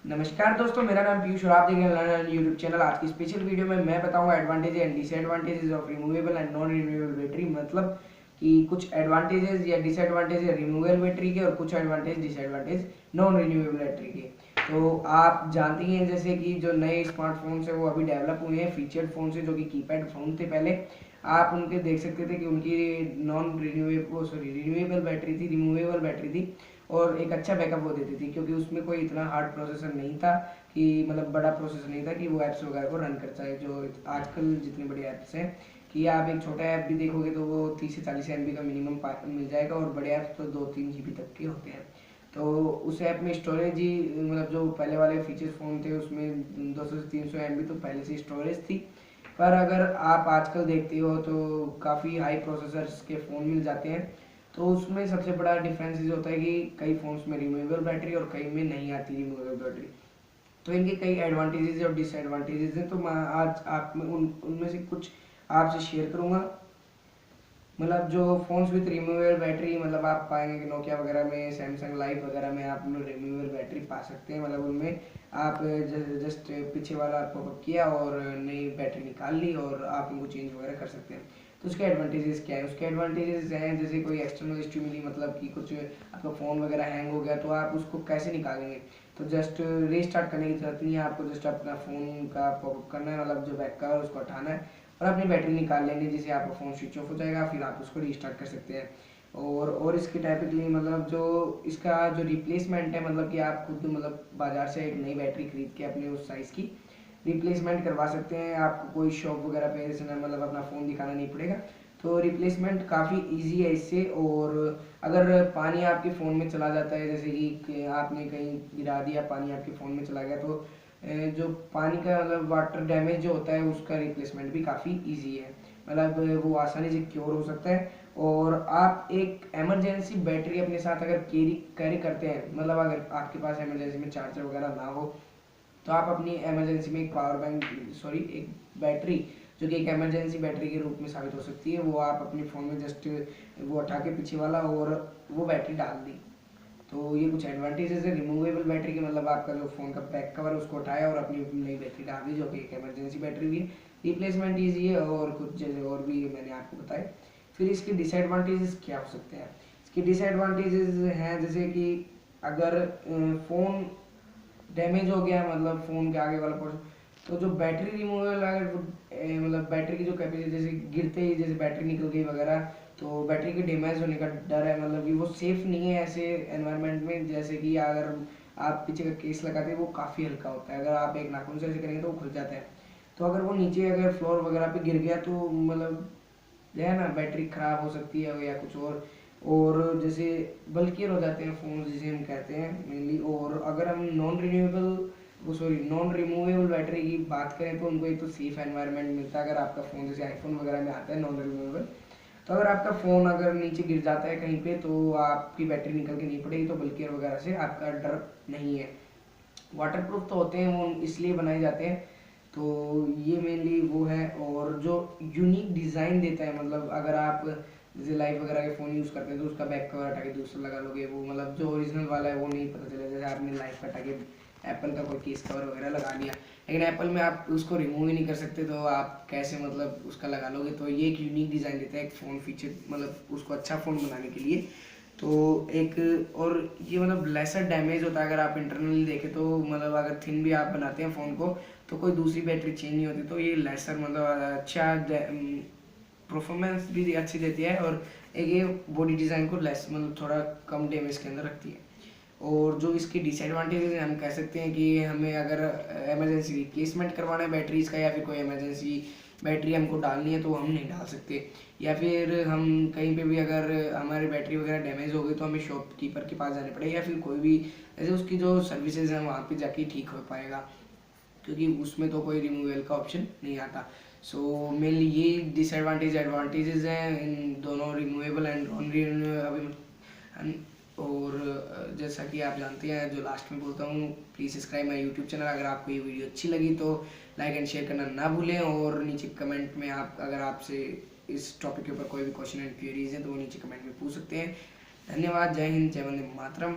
नमस्कार दोस्तों, मेरा नाम पीयूष और आप देख रहे हैं यूट्यूब चैनल। आज की स्पेशल वीडियो में मैं बताऊंगा advantage and disadvantages of removable and non removable battery. मतलब कि कुछ एडवांटेजेस या डिसएडवांटेज है रिमूवेबल बैटरी के और कुछ advantage disadvantage non renewable battery के। तो आप जानते ही हैं जैसे कि जो नए स्मार्टफोन्स है वो अभी डेवलप हुए हैं, फीचर्ड फोन से, जो कि कीपैड फोन थे पहले। आप उनके देख सकते थे कि उनकी रिन्यूएबल बैटरी थी, रिमूवेबल बैटरी थी और एक अच्छा बैकअप वो देती थी, क्योंकि उसमें कोई इतना हार्ड प्रोसेसर नहीं था कि मतलब बड़ा प्रोसेसर नहीं था कि वो ऐप्स वगैरह को रन कर सके। जो आजकल जितने बड़े ऐप्स हैं कि आप एक छोटा ऐप भी देखोगे तो वो 30 से 40 MB का मिनिमम मिल जाएगा और बड़े ऐप्स तो 2-3 GB तक के होते हैं। तो उस ऐप में स्टोरेज ही मतलब जो पहले वाले फीचर्स फ़ोन थे उसमें 200 से 300 MB तो पहले से स्टोरेज थी। पर अगर आप आजकल देखते हो तो काफ़ी हाई प्रोसेसर्स के फ़ोन मिल जाते हैं। तो उसमें सबसे बड़ा डिफरेंस ये होता है कि कई फ़ोन्स में रिमूवेबल बैटरी और कई में नहीं आती रिमूवेबल बैटरी। तो इनके कई एडवांटेजेस और डिसएडवांटेजेस हैं, तो मैं आज आप में उनमें से कुछ आपसे शेयर करूँगा। मतलब जो फोन्स विद रिमूवेबल बैटरी मतलब आप पाएंगे कि नोकिया वगैरह में, सैमसंग लाइफ वगैरह में आप रिमूवेबल बैटरी पा सकते हैं। मतलब उनमें आप जस्ट पीछे वाला पॉपअप किया और नई बैटरी निकाल ली और आप उनको चेंज वगैरह कर सकते हैं। तो उसके एडवांटेजेस क्या है? उसके एडवांटेजेस हैं जैसे कोई एक्सटर्नल स्टिमुली, मतलब कि कुछ आपका फ़ोन वगैरह हैंग हो गया तो आप उसको कैसे निकालेंगे? तो जस्ट रीस्टार्ट करने की जरूरत नहीं है, आपको जस्ट अपना फ़ोन का पॉपअप करना है, मतलब जो बैक कवर उसको हटाना है और अपनी बैटरी निकाल लेंगे, जिससे आपका फ़ोन स्विच ऑफ हो जाएगा, फिर आप उसको रीस्टार्ट कर सकते हैं। और इसकी टाइपिकली मतलब जो इसका जो रिप्लेसमेंट है, मतलब कि आप खुद मतलब बाजार से एक नई बैटरी खरीद के अपने उस साइज़ की रिप्लेसमेंट करवा सकते हैं। आपको कोई शॉप वगैरह पे जैसे मतलब अपना फ़ोन दिखाना नहीं पड़ेगा। तो रिप्लेसमेंट काफ़ी इजी है इससे। और अगर पानी आपके फ़ोन में चला जाता है, जैसे कि आपने कहीं गिरा दिया, पानी आपके फ़ोन में चला गया, तो जो पानी का मतलब वाटर डैमेज जो होता है उसका रिप्लेसमेंट भी काफ़ी इजी है। मतलब वो आसानी से क्योर हो सकता है। और आप एक एमरजेंसी बैटरी अपने साथ अगर कैरी करते हैं, मतलब अगर आपके पास इमरजेंसी में चार्जर वगैरह ना हो तो आप अपनी इमरजेंसी में एक पावर बैंक एक बैटरी, जो कि एक इमरजेंसी बैटरी के रूप में साबित हो सकती है, वो आप अपने फ़ोन में जस्ट वो हटा के पीछे वाला और वो बैटरी डाल दी। तो ये कुछ एडवांटेजेस है रिमूवेबल बैटरी के। मतलब आपका जो फ़ोन का बैक कवर उसको उठाया और अपनी नई बैटरी डाल दी, जो कि एक इमरजेंसी बैटरी भी है। रिप्लेसमेंट ईजी है और कुछ जैसे और भी मैंने आपको बताए। फिर इसके डिसएडवांटेजेस क्या हो सकते हैं? इसके डिसएडवांटेजेस हैं जैसे कि अगर फ़ोन डैमेज हो गया, मतलब फ़ोन के आगे वाला पोर्शन, तो जो बैटरी रिमूवल अगर मतलब बैटरी की जो कैपेसिटी, जैसे गिरते ही जैसे बैटरी निकल गई वगैरह, तो बैटरी के डैमेज होने का डर है। मतलब कि वो सेफ़ नहीं है ऐसे एनवायरनमेंट में। जैसे कि अगर आप पीछे का केस लगाते हैं वो काफ़ी हल्का होता है, अगर आप एक नाखून से ऐसे करेंगे तो वो खुल जाता है। तो अगर वो नीचे अगर फ्लोर वगैरह पे गिर गया तो मतलब जो है ना बैटरी ख़राब हो सकती है या कुछ और जैसे बल्कियर हो जाते हैं फ़ोन, जिसे हम कहते हैं मेनली। और अगर हम नॉन रिमूवेबल बैटरी की बात करें तो उनको एक तो सेफ एनवायरनमेंट मिलता है। अगर आपका फ़ोन जैसे आईफोन वगैरह में आता है नॉन रिमूवेबल, तो अगर आपका फ़ोन अगर नीचे गिर जाता है कहीं पे तो आपकी बैटरी निकल के नहीं पड़ेगी, तो बल्कियर वगैरह से आपका डर नहीं है। वाटर प्रूफ तो होते हैं, वो इसलिए बनाए जाते हैं। तो ये मेनली वो है। और जो यूनिक डिज़ाइन देता है, मतलब अगर आप जैसे लाइफ वगैरह के फ़ोन यूज़ करते हैं तो उसका बैक कवर हटा के दूसरा लगा लोगे, वो मतलब जो ओरिजिनल वाला है वो नहीं पता चलेगा। जैसे आपने लाइफ का हटा के एप्पल का कोई केस कवर वगैरह लगा लिया, लेकिन एप्पल में आप उसको रिमूव ही नहीं कर सकते, तो आप कैसे मतलब उसका लगा लोगे? तो ये एक यूनिक डिज़ाइन देता है एक फ़ोन फीचर, मतलब उसको अच्छा फ़ोन बनाने के लिए। तो एक और ये मतलब लेसर डैमेज होता है। अगर आप इंटरनली देखें तो मतलब अगर थिन भी आप बनाते हैं फ़ोन को तो कोई दूसरी बैटरी चेंज नहीं होती, तो ये लेसर मतलब अच्छा परफॉर्मेंस भी अच्छी देती है। और एक ये बॉडी डिज़ाइन को लेस मतलब थोड़ा कम डैमेज के अंदर रखती है। और जो इसकी डिसएडवांटेजेस हैं, हम कह सकते हैं कि हमें अगर इमरजेंसी रिप्लेसमेंट करवाना है बैटरीज का, या फिर कोई इमरजेंसी बैटरी हमको डालनी है तो हम नहीं डाल सकते। या फिर हम कहीं पे भी अगर हमारी बैटरी वगैरह डैमेज हो गई तो हमें शॉपकीपर के पास जाने पड़ेगा, या फिर कोई भी ऐसे उसकी जो सर्विसेज हैं वहाँ पे जाके ठीक हो पाएगा, क्योंकि उसमें तो कोई रिमूवल का ऑप्शन नहीं आता। सो मेनली ये डिसएडवांटेज एडवांटेजेस हैं इन दोनों, रिमूवेबल एंड नॉन रिन्यूएबल। और जैसा कि आप जानते हैं, जो लास्ट में बोलता हूँ, please subscribe my YouTube channel. अगर आपको ये वीडियो अच्छी लगी तो लाइक एंड शेयर करना ना भूलें। और नीचे कमेंट में आप अगर आपसे इस टॉपिक के ऊपर कोई भी क्वेश्चन एंड क्वेरीज हैं तो वो नीचे कमेंट में पूछ सकते हैं। धन्यवाद। जय हिंद, जय वंदे मातरम।